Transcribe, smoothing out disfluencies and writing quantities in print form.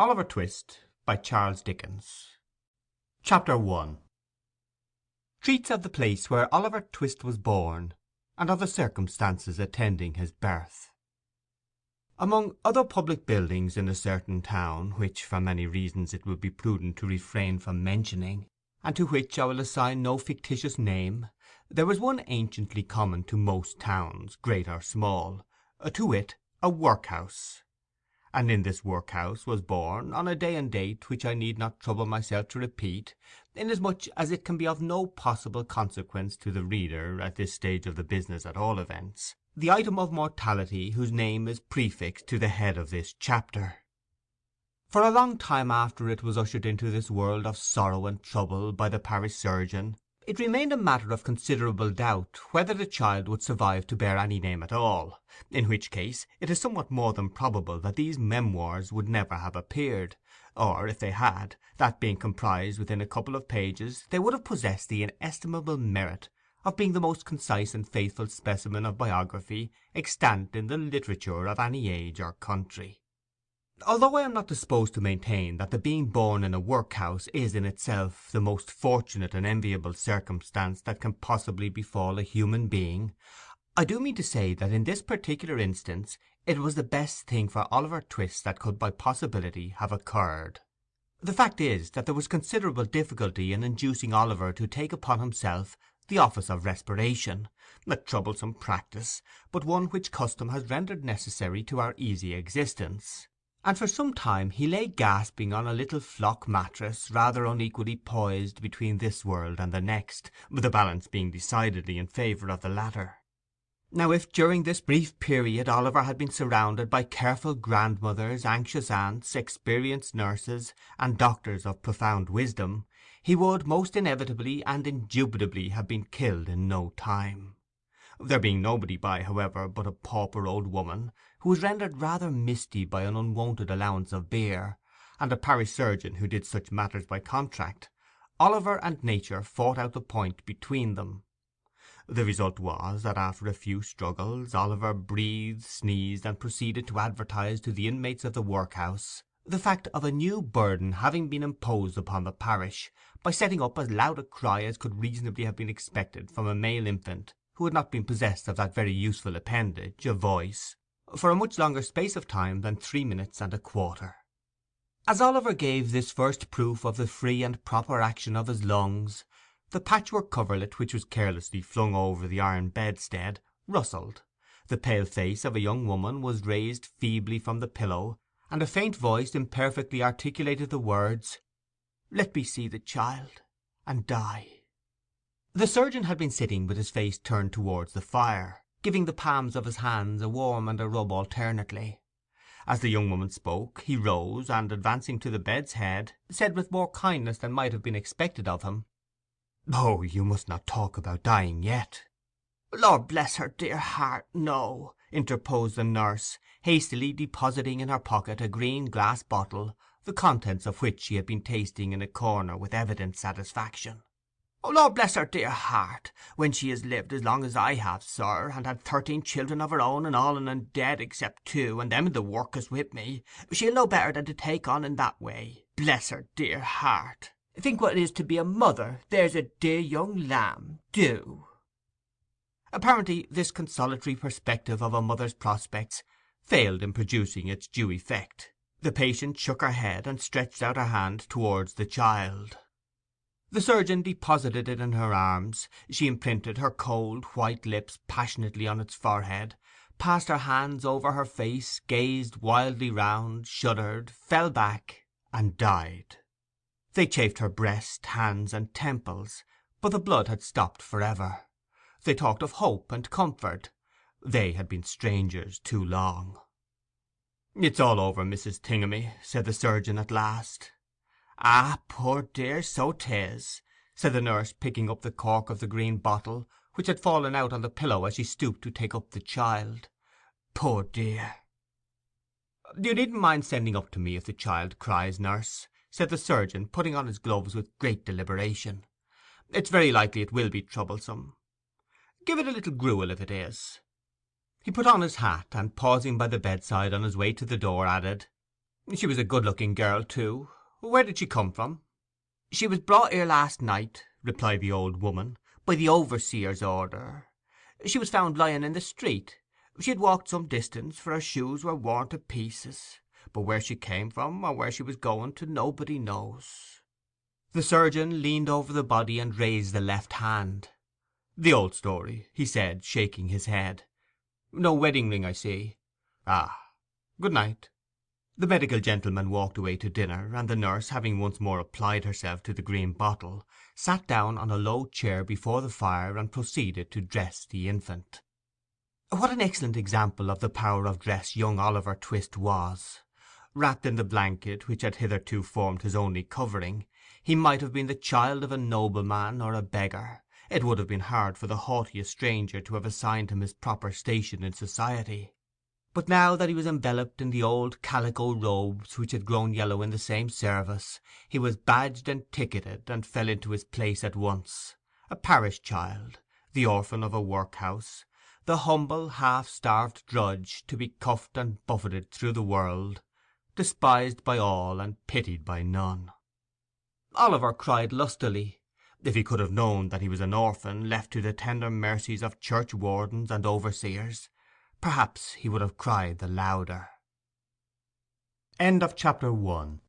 Oliver Twist by Charles Dickens. Chapter 1 Treats of the place where Oliver Twist was born, and of the circumstances attending his birth. Among other public buildings in a certain town, which for many reasons it will be prudent to refrain from mentioning, and to which I will assign no fictitious name, there was one anciently common to most towns, great or small, to wit, a workhouse. And in this workhouse was born, on a day and date which I need not trouble myself to repeat, inasmuch as it can be of no possible consequence to the reader, at this stage of the business at all events, the item of mortality whose name is prefixed to the head of this chapter. For a long time after it was ushered into this world of sorrow and trouble by the parish surgeon, it remained a matter of considerable doubt whether the child would survive to bear any name at all, in which case it is somewhat more than probable that these memoirs would never have appeared, or, if they had, that being comprised within a couple of pages, they would have possessed the inestimable merit of being the most concise and faithful specimen of biography extant in the literature of any age or country. Although I am not disposed to maintain that the being born in a workhouse is in itself the most fortunate and enviable circumstance that can possibly befall a human being, I do mean to say that in this particular instance it was the best thing for Oliver Twist that could by possibility have occurred. The fact is that there was considerable difficulty in inducing Oliver to take upon himself the office of respiration, a troublesome practice, but one which custom has rendered necessary to our easy existence. And for some time he lay gasping on a little flock mattress, rather unequally poised between this world and the next, the balance being decidedly in favour of the latter. Now, if during this brief period Oliver had been surrounded by careful grandmothers, anxious aunts, experienced nurses, and doctors of profound wisdom, he would most inevitably and indubitably have been killed in no time. There being nobody by, however, but a pauper old woman, who was rendered rather misty by an unwonted allowance of beer, and a parish surgeon who did such matters by contract, Oliver and nature fought out the point between them. The result was that after a few struggles Oliver breathed, sneezed, and proceeded to advertise to the inmates of the workhouse the fact of a new burden having been imposed upon the parish, by setting up as loud a cry as could reasonably have been expected from a male infant who had not been possessed of that very useful appendage, a voice, for a much longer space of time than 3 minutes and a quarter. As Oliver gave this first proof of the free and proper action of his lungs, the patchwork coverlet which was carelessly flung over the iron bedstead rustled, the pale face of a young woman was raised feebly from the pillow, and a faint voice imperfectly articulated the words, "Let me see the child, and die." The surgeon had been sitting with his face turned towards the fire, giving the palms of his hands a warm and a rub alternately. As the young woman spoke, he rose, and, advancing to the bed's head, said with more kindness than might have been expected of him, "Oh, you must not talk about dying yet." "Lord bless her dear heart, no," interposed the nurse, hastily depositing in her pocket a green glass bottle, the contents of which she had been tasting in a corner with evident satisfaction. "Oh, Lord bless her dear heart, when she has lived as long as I have, sir, and had 13 children of her own, and all on 'em dead except 2, and them in the workus with me, she'll know better than to take on in that way. Bless her dear heart! Think what it is to be a mother, there's a dear young lamb, do." Apparently this consolatory perspective of a mother's prospects failed in producing its due effect. The patient shook her head and stretched out her hand towards the child. The surgeon deposited it in her arms. She imprinted her cold white lips passionately on its forehead, passed her hands over her face, gazed wildly round, shuddered, fell back, and died. They chafed her breast, hands, and temples, but the blood had stopped for ever. They talked of hope and comfort. They had been strangers too long. "It's all over, Mrs. Thingummy," said the surgeon at last. "Ah, poor dear, so 'tis," said the nurse, picking up the cork of the green bottle, which had fallen out on the pillow as she stooped to take up the child. "Poor dear!" "You needn't mind sending up to me if the child cries, nurse," said the surgeon, putting on his gloves with great deliberation. "It's very likely it will be troublesome. Give it a little gruel if it is." He put on his hat, and, pausing by the bedside on his way to the door, added, She was a good-looking girl, too. Where did she come from?" "She was brought here last night," replied the old woman, "by the overseer's order. She was found lying in the street. She had walked some distance, for her shoes were worn to pieces; but where she came from, or where she was going to, nobody knows." The surgeon leaned over the body and raised the left hand. "The old story," he said, shaking his head. "No wedding ring, I see. Ah, good night." The medical gentleman walked away to dinner, and the nurse, having once more applied herself to the green bottle, sat down on a low chair before the fire and proceeded to dress the infant. What an excellent example of the power of dress young Oliver Twist was! Wrapped in the blanket which had hitherto formed his only covering, he might have been the child of a nobleman or a beggar. It would have been hard for the haughtiest stranger to have assigned him his proper station in society. But now that he was enveloped in the old calico robes which had grown yellow in the same service, he was badged and ticketed, and fell into his place at once: a parish child, the orphan of a workhouse, the humble half-starved drudge, to be cuffed and buffeted through the world, despised by all and pitied by none. Oliver cried lustily. If he could have known that he was an orphan, left to the tender mercies of churchwardens and overseers, perhaps he would have cried the louder. End of chapter 1.